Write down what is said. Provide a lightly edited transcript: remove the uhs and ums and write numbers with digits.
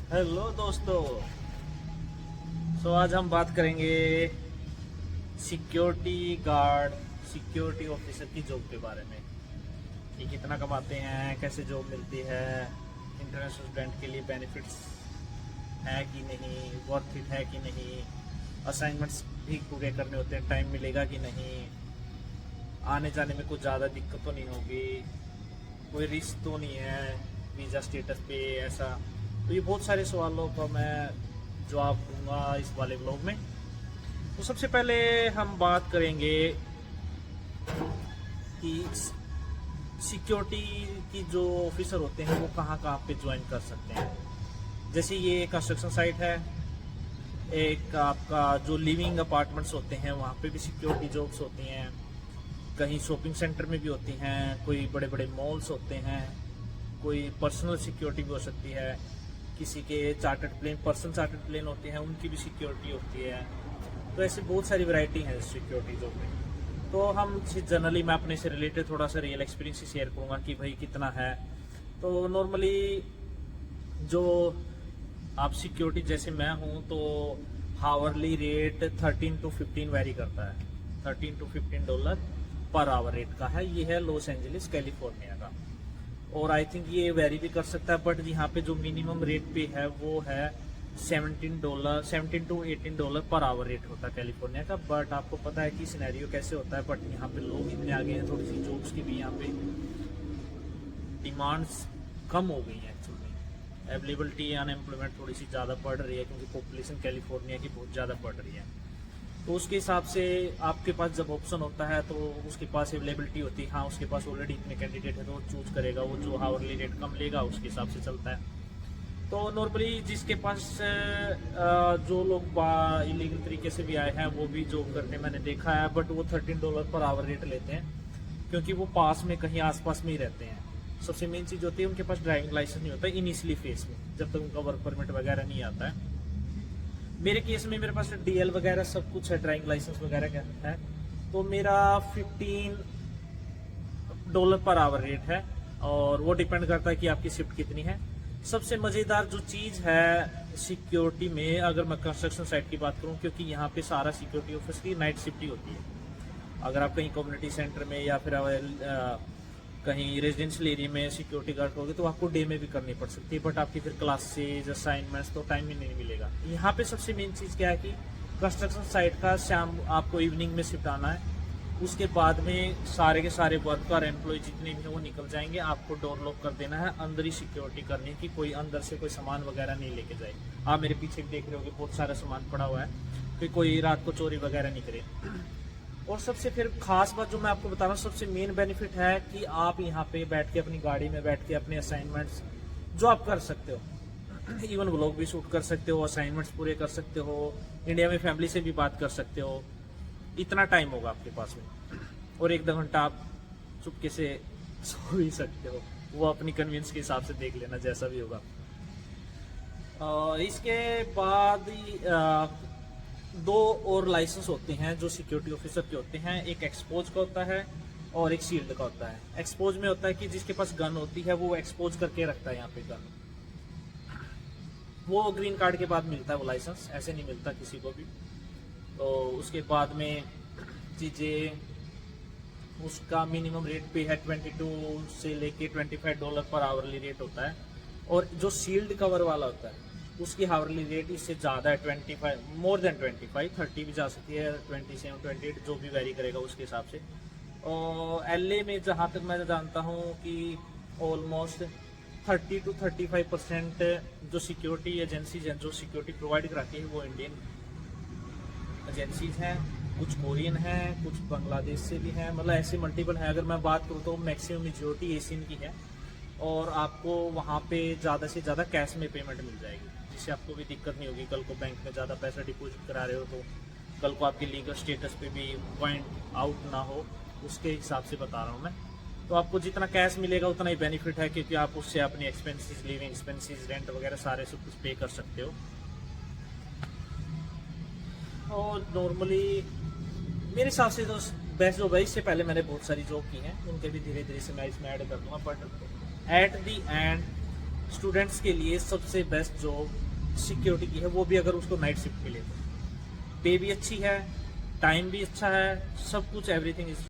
Hello दोस्तों। आज हम बात करेंगे सिक्योरिटी गार्ड, सिक्योरिटी ऑफिसर की जॉब के बारे में कि कितना कमाते हैं, कैसे जॉब मिलती है, इंटरनेशनल स्टूडेंट के लिए बेनिफिट्स है कि नहीं, वर्थ इट है कि नहीं, असाइनमेंट्स भी पूरे करने होते हैं, टाइम मिलेगा कि नहीं, आने जाने में कुछ ज़्यादा दिक्कत तो नहीं होगी, कोई रिस्क तो नहीं है वीज़ा स्टेटस पे ऐसा। तो ये बहुत सारे सवालों का मैं जवाब दूंगा इस वाले ब्लॉग में। तो सबसे पहले हम बात करेंगे कि सिक्योरिटी की जो ऑफिसर होते हैं वो कहाँ कहाँ पे ज्वाइन कर सकते हैं। जैसे ये कंस्ट्रक्शन साइट है, एक आपका जो लिविंग अपार्टमेंट्स होते हैं वहाँ पे भी सिक्योरिटी जॉब्स होती हैं, कहीं शॉपिंग सेंटर में भी होती हैं, कोई बड़े बड़े मॉल्स होते हैं, कोई पर्सनल सिक्योरिटी भी हो सकती है, किसी के chartered plane, personal chartered plane होते हैं उनकी भी सिक्योरिटी होती है। तो ऐसी बहुत सारी वैरायटी है सिक्योरिटी जॉब में। तो हम जनरली मैं अपने से रिलेटेड थोड़ा सा रियल एक्सपीरियंस ही शेयर करूँगा कि भाई कितना है। तो नॉर्मली जो आप सिक्योरिटी जैसे मैं हूँ तो हावरली रेट 13 to 15 वेरी करता है, $13 to 15 पर आवर रेट का है। ये है लॉस एंजलिस कैलिफोर्निया का, और आई थिंक ये वेरी भी कर सकता है, बट यहाँ पे जो मिनिमम रेट पे है वो है $17 to 18 पर आवर रेट होता है कैलिफोर्निया का। बट आपको पता है कि सिनेरियो कैसे होता है, बट यहाँ पे लोग इतने आगे हैं, थोड़ी सी जॉब्स की भी यहाँ पे डिमांड्स कम हो गई हैं एक्चुअली। अवेलेबिलिटी अनएम्प्लॉयमेंट थोड़ी सी ज़्यादा बढ़ रही है क्योंकि पॉपुलेशन कैलिफोर्निया की बहुत ज़्यादा बढ़ रही है। तो उसके हिसाब से आपके पास जब ऑप्शन होता है तो उसके पास अवेलेबिलिटी होती है, हाँ उसके पास ऑलरेडी इतने कैंडिडेट है तो वो चूज करेगा, वो जो हावरली रेट कम लेगा उसके हिसाब से चलता है। तो नॉर्मली जिसके पास जो लोग इलीगल तरीके से भी आए हैं वो भी जॉब करते मैंने देखा है, बट वो $13 पर आवर रेट लेते हैं क्योंकि वो पास में कहीं आसपास में ही रहते हैं। सबसे मेन चीज़ होती है उनके पास ड्राइविंग लाइसेंस नहीं होता इनिशियली फेस में, जब तक उनका वर्क परमिट वगैरह नहीं आता है। मेरे केस में मेरे पास डीएल वगैरह सब कुछ है, ड्राइविंग लाइसेंस वगैरह क्या है, तो मेरा $15 पर आवर रेट है, और वो डिपेंड करता है कि आपकी शिफ्ट कितनी है। सबसे मज़ेदार जो चीज़ है सिक्योरिटी में, अगर मैं कंस्ट्रक्शन साइट की बात करूं, क्योंकि यहाँ पे सारा सिक्योरिटी ऑफिस की नाइट शिफ्ट ही होती है। अगर आप कहीं कम्युनिटी सेंटर में या फिर कहीं रेजिडेंशियल एरिया में सिक्योरिटी गार्ड होगे तो आपको डे में भी करनी पड़ सकती है, बट आपकी फिर क्लासेज असाइनमेंट्स तो टाइम ही नहीं मिलेगा। यहाँ पे सबसे मेन चीज़ क्या है कि कंस्ट्रक्शन साइट का शाम आपको इवनिंग में शिफ्ट आना है, उसके बाद में सारे के सारे वर्कर एम्प्लॉय जितने भी हैं वो निकल जाएंगे, आपको डोर लॉक कर देना है, अंदर ही सिक्योरिटी करनी है कि कोई अंदर से कोई सामान वगैरह नहीं लेके जाए। आप मेरे पीछे देख रहे होगे बहुत सारा सामान पड़ा हुआ है कि कोई रात को चोरी वगैरह नहीं करे। और सबसे फिर खास बात जो मैं आपको बता रहा हूँ, सबसे मेन बेनिफिट है कि आप यहाँ पे बैठ के अपनी गाड़ी में बैठ के अपने असाइनमेंट्स जो आप कर सकते हो, इवन व्लॉग भी शूट कर सकते हो, असाइनमेंट्स पूरे कर सकते हो, इंडिया में फैमिली से भी बात कर सकते हो, इतना टाइम होगा आपके पास में, और 1-2 घंटा आप चुपके से सो भी सकते हो, वो अपनी कन्वीनियंस के हिसाब से देख लेना जैसा भी होगा। इसके बाद 2 और लाइसेंस होते हैं जो सिक्योरिटी ऑफिसर के होते हैं, एक एक्सपोज का होता है और एक शील्ड का होता है। एक्सपोज में होता है कि जिसके पास गन होती है वो एक्सपोज करके रखता है यहाँ पे गन, वो ग्रीन कार्ड के बाद मिलता है वो लाइसेंस, ऐसे नहीं मिलता किसी को भी। तो उसके बाद में चीज़ें, उसका मिनिमम रेट पे है 22 से लेके $25 पर आवरली रेट होता है, और जो शील्ड कवर वाला होता है उसकी हावरली रेट इससे ज़्यादा है, 25, मोर देन 25, 30 भी जा सकती है, 27, 28 जो भी वेरी करेगा उसके हिसाब से। और एलए में जहाँ तक मैं जानता हूँ कि ऑलमोस्ट 30 to 35% जो सिक्योरिटी एजेंसीज हैं जो सिक्योरिटी प्रोवाइड कराती है वो इंडियन एजेंसीज हैं, कुछ कोरियन हैं, कुछ बांग्लादेश से भी हैं, मतलब ऐसे मल्टीपल हैं। अगर मैं बात करूँ तो मैक्सिमम मेजोरिटी एशियन की है, और आपको वहाँ पे ज़्यादा से ज़्यादा कैश में पेमेंट मिल जाएगी, जिससे आपको भी दिक्कत नहीं होगी। कल को बैंक में ज़्यादा पैसा डिपॉजिट करा रहे हो तो कल को आपके लीगल स्टेटस पे भी पॉइंट आउट ना हो, उसके हिसाब से बता रहा हूँ मैं। तो आपको जितना कैश मिलेगा उतना ही बेनिफिट है, क्योंकि आप उससे अपनी एक्सपेंसेस, लिविंग एक्सपेंसेस, रेंट वगैरह सारे सब कुछ पे कर सकते हो। और नॉर्मली मेरे हिसाब से तो बेस्ट जॉब है। इससे पहले मैंने बहुत सारी जॉब की हैं, उनके भी धीरे धीरे से मैं इसमें ऐड कर दूंगा, but at the and students के लिए सबसे बेस्ट जॉब सिक्योरिटी की है, वो भी अगर उसको नाइट शिफ्ट मिले तो। पे भी अच्छी है, टाइम भी अच्छा है, सब कुछ एवरीथिंग इज